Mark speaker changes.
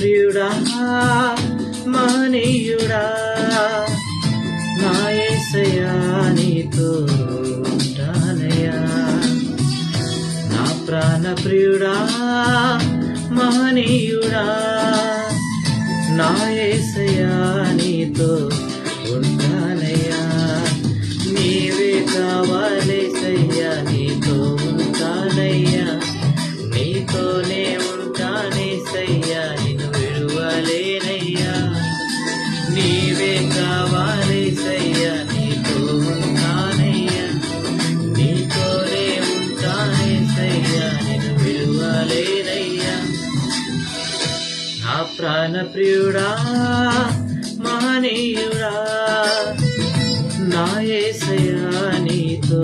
Speaker 1: ప్రియుడా మహనీయుడా నా యేసయ్యా నీతో ఉంటానయ్యా నా ప్రాణ ప్రియుడా మహనీయుడా నా యేసయ్యా నీతో ఉంటానయ్యా నీవే కావాలేసయ్యా నీతో ఉంటానయ్యా నీతోనే ఉంటానేసయ్యా నిన్ను విడువలేనయ్యా నీవే కావాలేసయ్యా నీతో ఉంటానయ్యా నీతోనే ఉంటానేసయ్యా నిన్ను విడువలేనయ్యా నా ప్రాణ ప్రియుడా మహనీయుడా నా యేసయ్యా నీతో